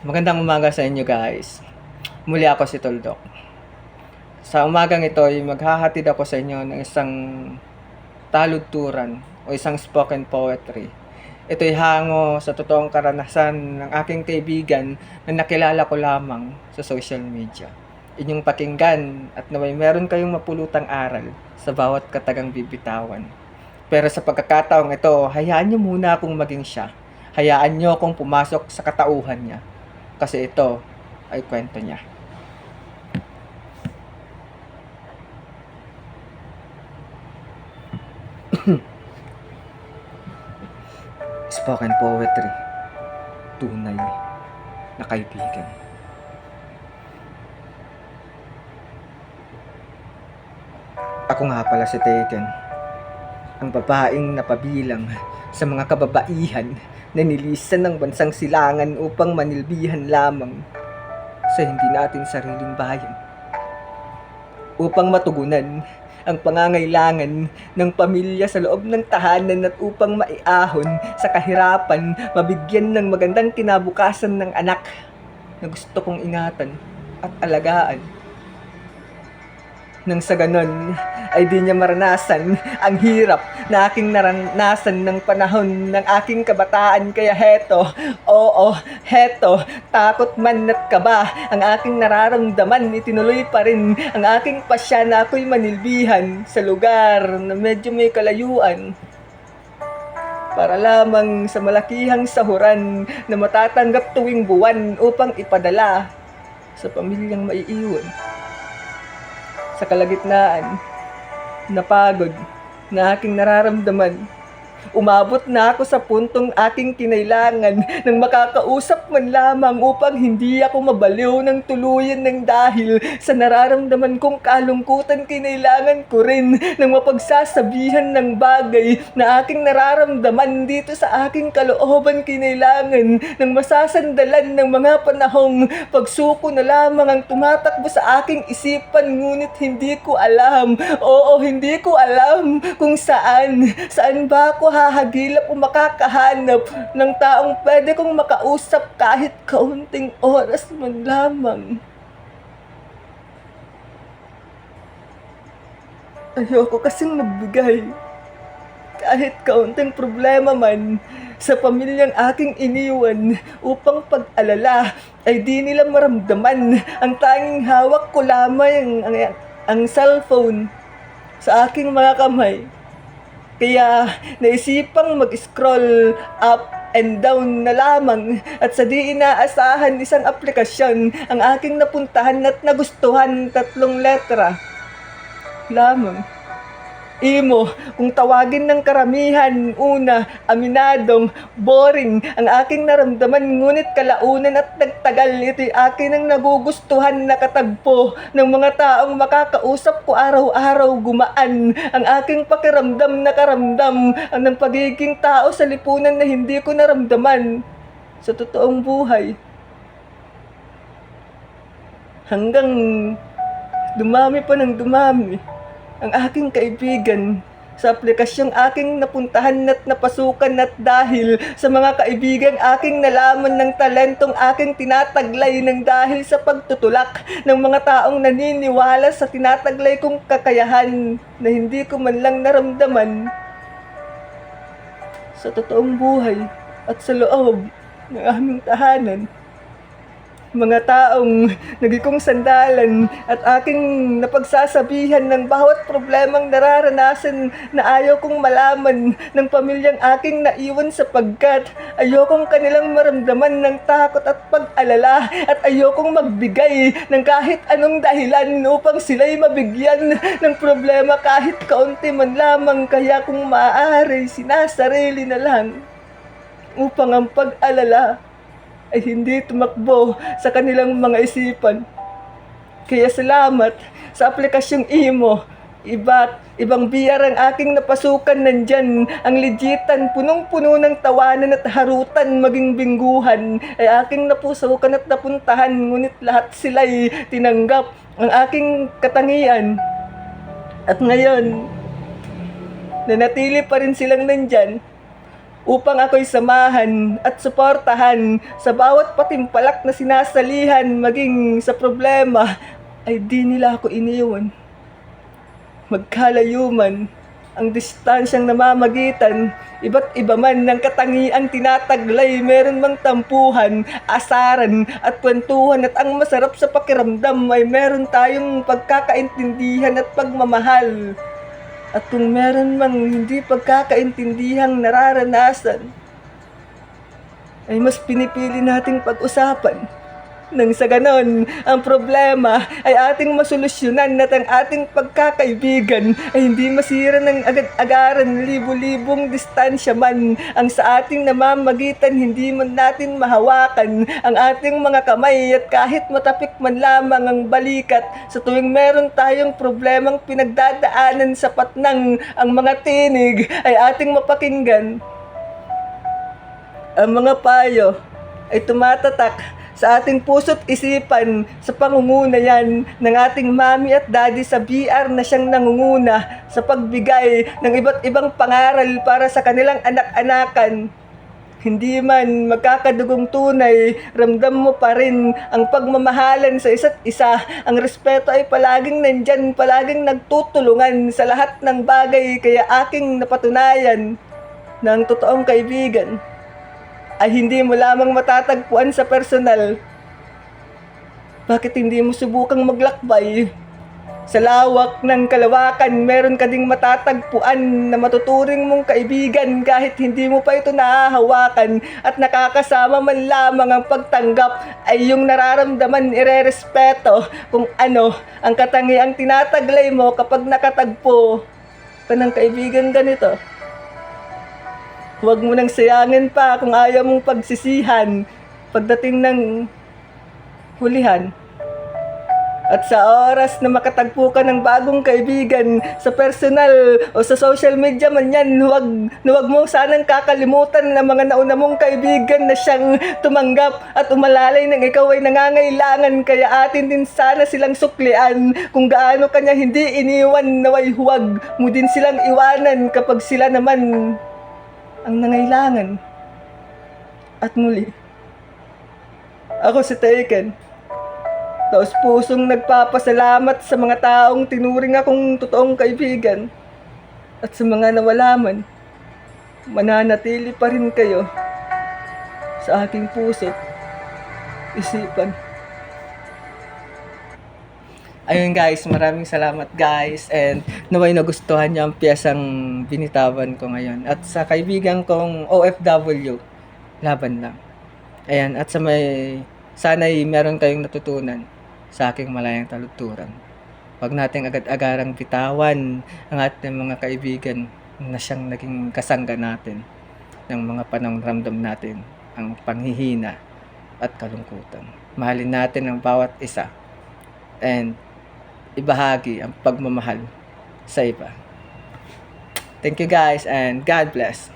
Magandang umaga sa inyo guys. Muli ako si Tuldok. Sa umagang ito ay maghahatid ako sa inyo ng isang taludturan o isang spoken poetry. Ito'y hango sa totoong karanasan ng aking kaibigan na nakilala ko lamang sa social media. Inyong pakinggan at naway meron kayong mapulutang aral sa bawat katagang bibitawan. Pero sa pagkakataong ito, hayaan niyo muna akong maging siya. Hayaan niyo akong pumasok sa katauhan niya. Kasi ito ay kwento niya. Spoken poetry. Tunay na kaibigan. Ako nga pala si Taken, ang babaeng napabilang sa mga kababaihan na nilisan ng bansang silangan upang manilbihan lamang sa hindi natin sariling bayan. Upang matugunan ang pangangailangan ng pamilya sa loob ng tahanan at upang maiahon sa kahirapan, mabigyan ng magandang kinabukasan ng anak na gusto kong ingatan at alagaan. Nang sa ganon ay di niya maranasan ang hirap na aking naranasan ng panahon ng aking kabataan. Kaya heto, takot man at kaba ang aking nararamdaman, itinuloy pa rin ang aking pasya na ako'y manilbihan sa lugar na medyo may kalayuan. Para lamang sa malakihang sahuran na matatanggap tuwing buwan upang ipadala sa pamilyang maiiwan. Sa kalagitnaan, napagod na aking nararamdaman, umabot na ako sa puntong aking kinailangan ng makakausap man lamang upang hindi ako mabaliw ng tuluyan ng dahil sa nararamdaman kong kalungkutan. Kinailangan ko rin ng mapagsasabihan ng bagay na aking nararamdaman dito sa aking kalooban. Kinailangan ng masasandalan ng mga panahong pagsuko na lamang ang tumatakbo sa aking isipan, ngunit hindi ko alam, hindi ko alam kung saan ba ako hahagilap o makakahanap ng taong pwede kong makausap kahit kaunting oras man lamang. Ayoko kasing magbigay kahit kaunting problema man sa pamilyang aking iniwan upang pag-alala ay di nila maramdaman. Ang tanging hawak ko lamang ang cellphone sa aking mga kamay. Kaya naisipang mag-scroll up and down na lamang at sa di inaasahan isang aplikasyon ang aking napuntahan at nagustuhan. 3 letra lamang. Imo, kung tawagin ng karamihan. Una, aminadong boring ang aking naramdaman, ngunit kalaunan at nagtagal ito'y akin ang nagugustuhan na katagpo ng mga taong makakausap ko araw-araw. Gumaan ang aking pakiramdam na karamdam ng pagiging tao sa lipunan na hindi ko naramdaman sa totoong buhay. Hanggang dumami pa ng dumami ang aking kaibigan sa aplikasyong aking napuntahan at napasukan, at dahil sa mga kaibigan aking nalaman ng talentong aking tinataglay, ng dahil sa pagtutulak ng mga taong naniniwala sa tinataglay kong kakayahan na hindi ko man lang naramdaman sa totoong buhay at sa loob ng aming tahanan. Mga taong naging sandalan at aking napagsasabihan ng bawat problemang nararanasan na ayaw kong malaman ng pamilyang aking naiwan, sapagkat ayokong kanilang maramdaman ng takot at pag-alala at ayokong magbigay ng kahit anong dahilan upang sila'y mabigyan ng problema kahit kaunti man lamang. Kaya kung maaari, sinasarili na lang upang ang pag-alala ay hindi tumakbo sa kanilang mga isipan. Kaya salamat sa aplikasyong Imo. Ibang biyar ang aking napasukan. Nandyan ang legitan, punong-puno ng tawanan at harutan, maging bingguhan ay aking napusukan at napuntahan, ngunit lahat sila'y tinanggap ang aking katangian. At ngayon, nanatili pa rin silang nandyan upang ako'y samahan at suportahan sa bawat patimpalak na sinasalihan maging sa problema ay di nila ako iniwan. Magkalayo man ang distansyang namamagitan, iba't iba man ng katangiang tinataglay, meron mang tampuhan, asaran at kwentuhan, at ang masarap sa pakiramdam ay meron tayong pagkakaintindihan at pagmamahal. At kung meron mang hindi pagkakaintindihang nararanasan, ay mas pinipili nating pag-usapan. Nang sa ganon, ang problema ay ating masolusyonan at ang ating pagkakaibigan ay hindi masira ng agad-agaran, libu-libong distansya man ang sa ating namamagitan, hindi man natin mahawakan ang ating mga kamay at kahit matapik man lamang ang balikat sa tuwing meron tayong problemang pinagdadaanan, sapat nang ang mga tinig ay ating mapakinggan. Ang mga payo ay tumatatak sa ating puso't isipan sa pangunguna yan ng ating mami at daddy sa BR na siyang nangunguna sa pagbigay ng iba't ibang pangaral para sa kanilang anak-anakan. Hindi man magkakadugong tunay, ramdam mo pa rin ang pagmamahalan sa isa't isa. Ang respeto ay palaging nandyan, palaging nagtutulungan sa lahat ng bagay. Kaya aking napatunayan na ang totoong kaibigan ay hindi mo lamang matatagpuan sa personal. Bakit hindi mo subukang maglakbay? Sa lawak ng kalawakan, meron ka ding matatagpuan na matuturing mong kaibigan kahit hindi mo pa ito nahahawakan, at nakakasama man lamang ang pagtanggap ay yung nararamdaman, irerespeto kung ano ang katangiang tinataglay mo kapag nakatagpo ka ng kaibigan ganito. Huwag mo nang sayangin pa kung ayaw mong pagsisihan pagdating ng hulihan. At sa oras na makatagpo ka ng bagong kaibigan sa personal o sa social media man yan, huwag mo sanang kakalimutan ng mga nauna mong kaibigan na siyang tumanggap at umalalay ng ikaw ay nangangailangan. Kaya atin din sana silang suklian kung gaano kanya hindi iniwan, naway huwag mo din silang iwanan kapag sila naman ang nangailangan. At muli, ako si Taken, taos pusong nagpapasalamat sa mga taong tinuring akong totoong kaibigan, at sa mga nawala man, mananatili pa rin kayo sa aking puso't isipan. Ayun guys, maraming salamat guys, and naway nagustuhan niyo ang piyesang binitawan ko ngayon. At sa kaibigan kong OFW, laban lang. Ayan, at sa sana'y meron kayong natutunan sa aking malayang taludturan. Huwag nating agad-agarang bitawan ang ating mga kaibigan na siyang naging kasangga natin ng mga panahong ramdam natin ang panghihina at kalungkutan. Mahalin natin ang bawat isa and ibahagi ang pagmamahal sa iba. Thank you guys and God bless.